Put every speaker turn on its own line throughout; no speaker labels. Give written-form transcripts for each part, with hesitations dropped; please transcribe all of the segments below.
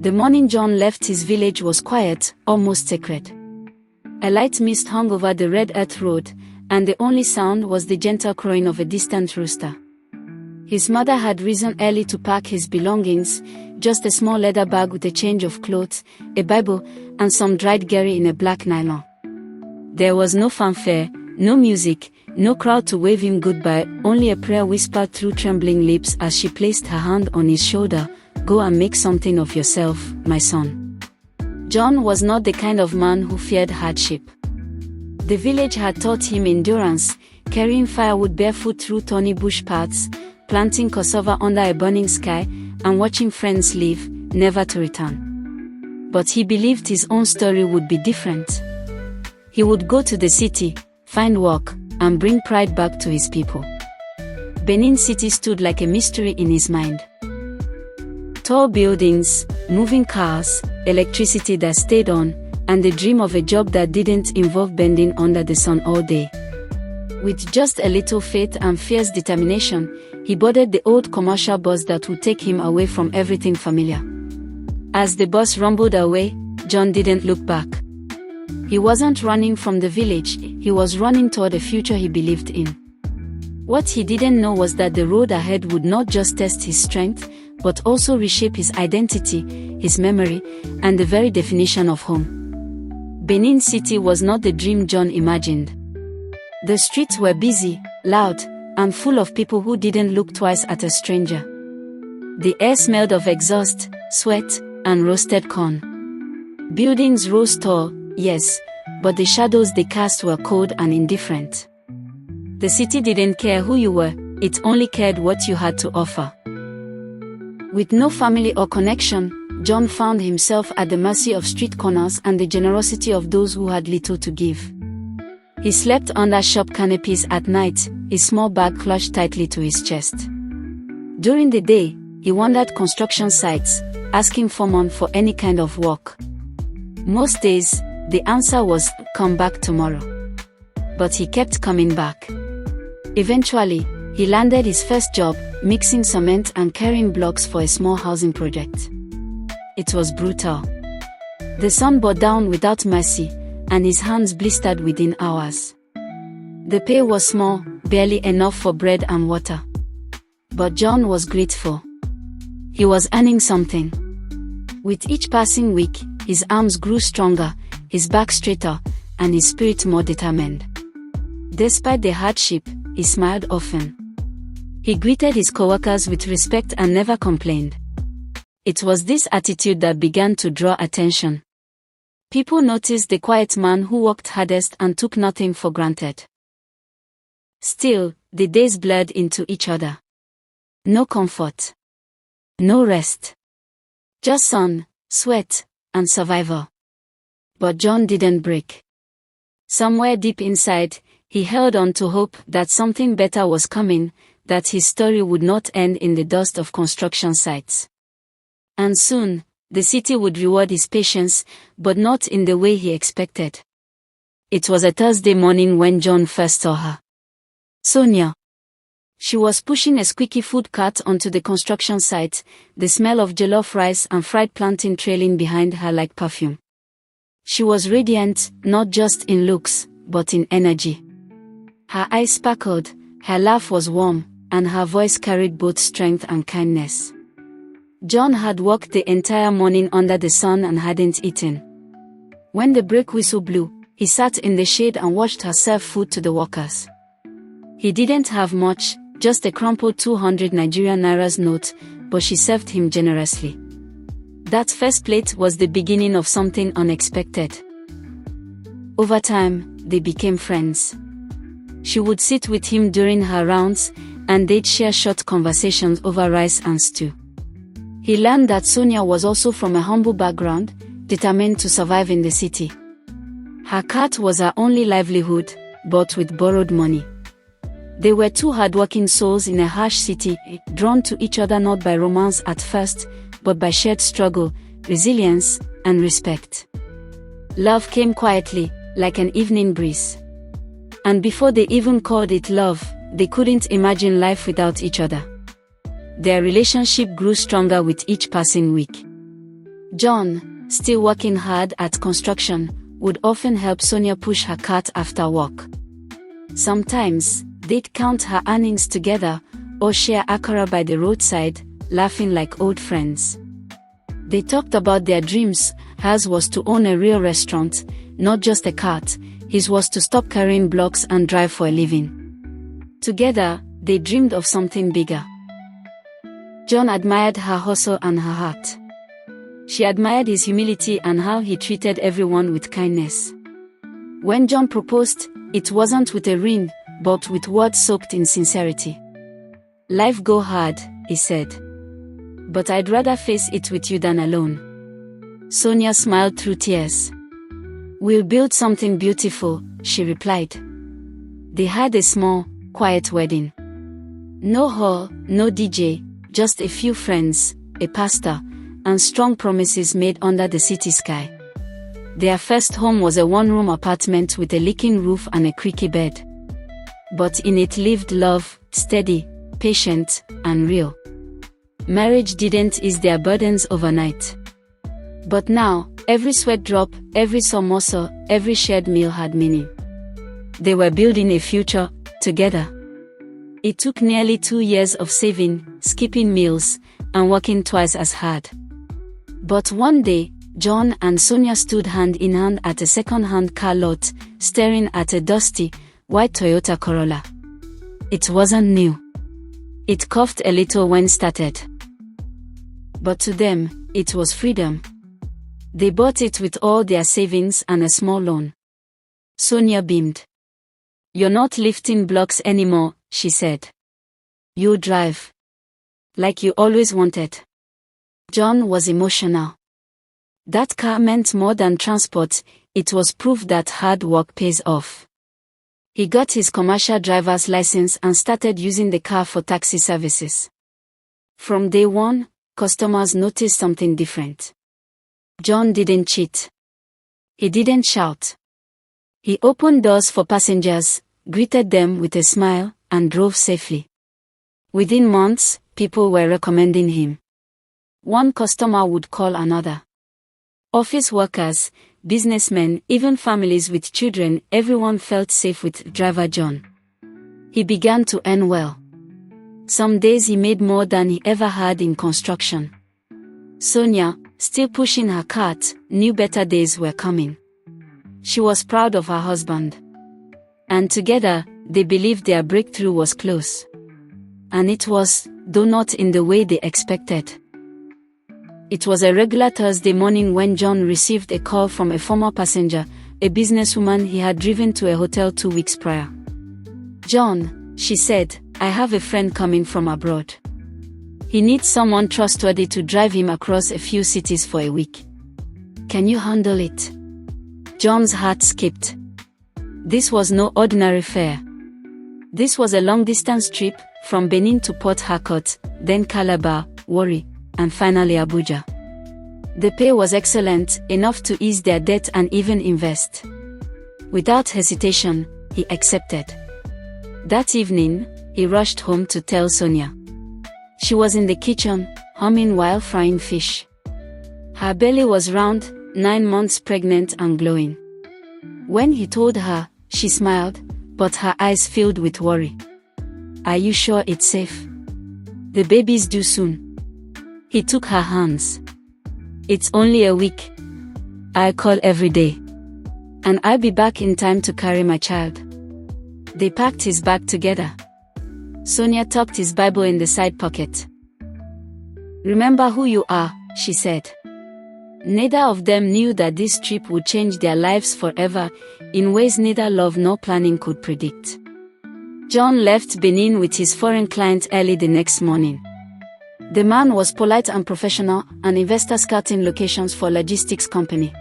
The morning John left his village was quiet, almost sacred. A light mist hung over the red earth road, and the only sound was the gentle crowing of a distant rooster. His mother had risen early to pack his belongings, just a small leather bag with a change of clothes, a Bible, and some dried gari in a black nylon. There was no fanfare, no music, no crowd to wave him goodbye, only a prayer whispered through trembling lips as she placed her hand on his shoulder. "Go and make something of yourself, my son." John was not the kind of man who feared hardship. The village had taught him endurance, carrying firewood barefoot through thorny bush paths, planting cassava under a burning sky, and watching friends leave, never to return. But he believed his own story would be different. He would go to the city, find work, and bring pride back to his people. Benin City stood like a mystery in his mind. Tall buildings, moving cars, electricity that stayed on, and the dream of a job that didn't involve bending under the sun all day. With just a little faith and fierce determination, he boarded the old commercial bus that would take him away from everything familiar. As the bus rumbled away, John didn't look back. He wasn't running from the village, he was running toward a future he believed in. What he didn't know was that the road ahead would not just test his strength, but also reshape his identity, his memory, and the very definition of home. Benin City was not the dream John imagined. The streets were busy, loud, and full of people who didn't look twice at a stranger. The air smelled of exhaust, sweat, and roasted corn. Buildings rose tall, yes, but the shadows they cast were cold and indifferent. The city didn't care who you were, it only cared what you had to offer. With no family or connection, John found himself at the mercy of street corners and the generosity of those who had little to give. He slept under shop canopies at night, his small bag clutched tightly to his chest. During the day, he wandered construction sites, asking foremen for any kind of work. Most days, the answer was, "Come back tomorrow." But he kept coming back. Eventually, he landed his first job, mixing cement and carrying blocks for a small housing project. It was brutal. The sun bore down without mercy, and his hands blistered within hours. The pay was small, barely enough for bread and water. But John was grateful. He was earning something. With each passing week, his arms grew stronger, his back straighter, and his spirit more determined. Despite the hardship, he smiled often. He greeted his coworkers with respect and never complained. It was this attitude that began to draw attention. People noticed the quiet man who worked hardest and took nothing for granted. Still, the days blurred into each other. No comfort. No rest. Just sun, sweat, and survival. But John didn't break. Somewhere deep inside, he held on to hope that something better was coming, that his story would not end in the dust of construction sites. And soon, the city would reward his patience, but not in the way he expected. It was a Thursday morning when John first saw her. Sonia. She was pushing a squeaky food cart onto the construction site, the smell of jollof rice and fried plantain trailing behind her like perfume. She was radiant, not just in looks, but in energy. Her eyes sparkled, her laugh was warm, and her voice carried both strength and kindness. John had worked the entire morning under the sun and hadn't eaten. When the break whistle blew, he sat in the shade and watched her serve food to the workers. He didn't have much, just a crumpled 200 Nigerian Nairas note, but she served him generously. That first plate was the beginning of something unexpected. Over time, they became friends. She would sit with him during her rounds, and they'd share short conversations over rice and stew. He learned that Sonia was also from a humble background, determined to survive in the city. Her cart was her only livelihood, bought with borrowed money. They were two hardworking souls in a harsh city, drawn to each other not by romance at first, but by shared struggle, resilience, and respect. Love came quietly, like an evening breeze. And before they even called it love, they couldn't imagine life without each other. Their relationship grew stronger with each passing week. John, still working hard at construction, would often help Sonia push her cart after work. Sometimes, they'd count her earnings together, or share akara by the roadside, laughing like old friends. They talked about their dreams. Hers was to own a real restaurant, not just a cart. His was to stop carrying blocks and drive for a living. Together, they dreamed of something bigger. John admired her hustle and her heart. She admired his humility and how he treated everyone with kindness. When John proposed, it wasn't with a ring, but with words soaked in sincerity. "Life go hard," he said. "But I'd rather face it with you than alone." Sonia smiled through tears. "We'll build something beautiful," she replied. They had a small, quiet wedding. No hall, no DJ, just a few friends, a pastor, and strong promises made under the city sky. Their first home was a one-room apartment with a leaking roof and a creaky bed. But in it lived love, steady, patient, and real. Marriage didn't ease their burdens overnight. But now, every sweat drop, every samosa, every shared meal had meaning. They were building a future, together. It took nearly 2 years of saving, skipping meals, and working twice as hard. But one day, John and Sonia stood hand in hand at a second-hand car lot, staring at a dusty, white Toyota Corolla. It wasn't new. It coughed a little when started. But to them, it was freedom. They bought it with all their savings and a small loan. Sonia beamed. "You're not lifting blocks anymore," she said. "You drive. Like you always wanted." John was emotional. That car meant more than transport, it was proof that hard work pays off. He got his commercial driver's license and started using the car for taxi services. From day one, customers noticed something different. John didn't cheat. He didn't shout. He opened doors for passengers, greeted them with a smile, and drove safely. Within months, people were recommending him. One customer would call another. Office workers, businessmen, even families with children, everyone felt safe with driver John. He began to earn well. Some days he made more than he ever had in construction. Sonia, still pushing her cart, knew better days were coming. She was proud of her husband. And together, they believed their breakthrough was close. And it was, though not in the way they expected. It was a regular Thursday morning when John received a call from a former passenger, a businesswoman he had driven to a hotel 2 weeks prior. "John," she said, "I have a friend coming from abroad. He needs someone trustworthy to drive him across a few cities for a week. Can you handle it?" John's heart skipped. This was no ordinary fare. This was a long-distance trip, from Benin to Port Harcourt, then Calabar, Warri, and finally Abuja. The pay was excellent, enough to ease their debt and even invest. Without hesitation, he accepted. That evening, he rushed home to tell Sonia. She was in the kitchen, humming while frying fish. Her belly was round, 9 months pregnant and glowing. When he told her, she smiled, but her eyes filled with worry. "Are you sure it's safe? The baby's due soon." He took her hands. "It's only a week. I'll call every day. And I'll be back in time to carry my child." They packed his bag together. Sonia tucked his Bible in the side pocket. "Remember who you are," she said. Neither of them knew that this trip would change their lives forever, in ways neither love nor planning could predict. John left Benin with his foreign client early the next morning. The man was polite and professional, an investor scouting locations for logistics company.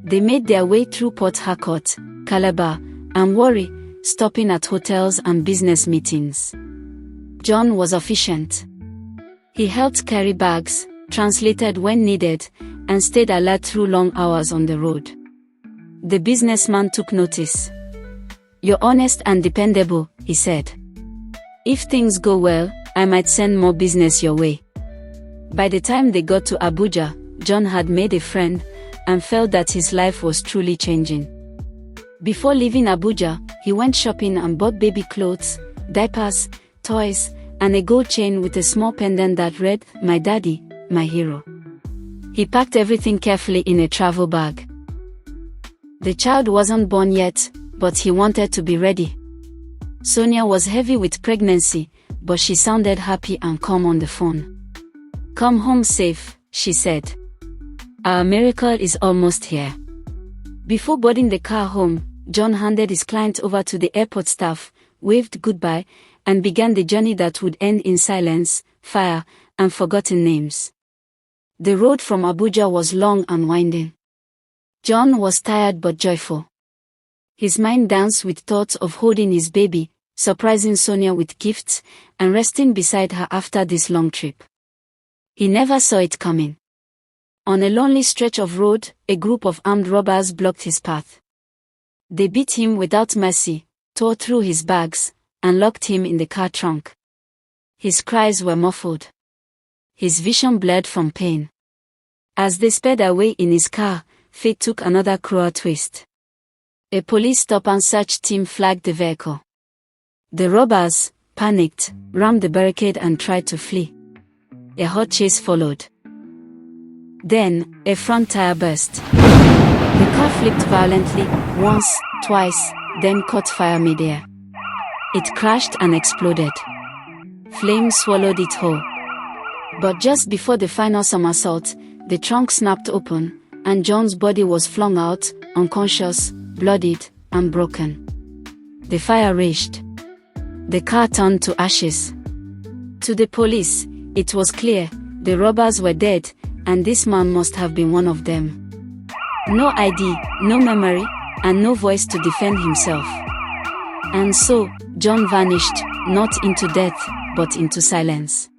They made their way through Port Harcourt, Calabar, and Warri, stopping at hotels and business meetings. John was efficient. He helped carry bags, translated when needed, and stayed alert through long hours on the road. The businessman took notice. "You're honest and dependable," he said. "If things go well, I might send more business your way." By the time they got to Abuja, John had made a friend and felt that his life was truly changing. Before leaving Abuja, he went shopping and bought baby clothes, diapers, toys, and a gold chain with a small pendant that read, "My daddy, my hero." He packed everything carefully in a travel bag. The child wasn't born yet, but he wanted to be ready. Sonia was heavy with pregnancy, but she sounded happy and calm on the phone. "Come home safe," she said. "Our miracle is almost here." Before boarding the car home, John handed his client over to the airport staff, waved goodbye, and began the journey that would end in silence, fire, and forgotten names. The road from Abuja was long and winding. John was tired but joyful. His mind danced with thoughts of holding his baby, surprising Sonia with gifts, and resting beside her after this long trip. He never saw it coming. On a lonely stretch of road, a group of armed robbers blocked his path. They beat him without mercy, tore through his bags, and locked him in the car trunk. His cries were muffled. His vision blurred from pain. As they sped away in his car, fate took another cruel twist. A police stop and search team flagged the vehicle. The robbers, panicked, rammed the barricade and tried to flee. A hot chase followed. Then, a front tire burst. The car flipped violently, once, twice, then caught fire midair. It crashed and exploded. Flames swallowed it whole. But just before the final somersault, the trunk snapped open, and John's body was flung out, unconscious, bloodied, and broken. The fire raged. The car turned to ashes. To the police, it was clear, the robbers were dead, and this man must have been one of them. No ID, no memory, and no voice to defend himself. And so, John vanished, not into death, but into silence.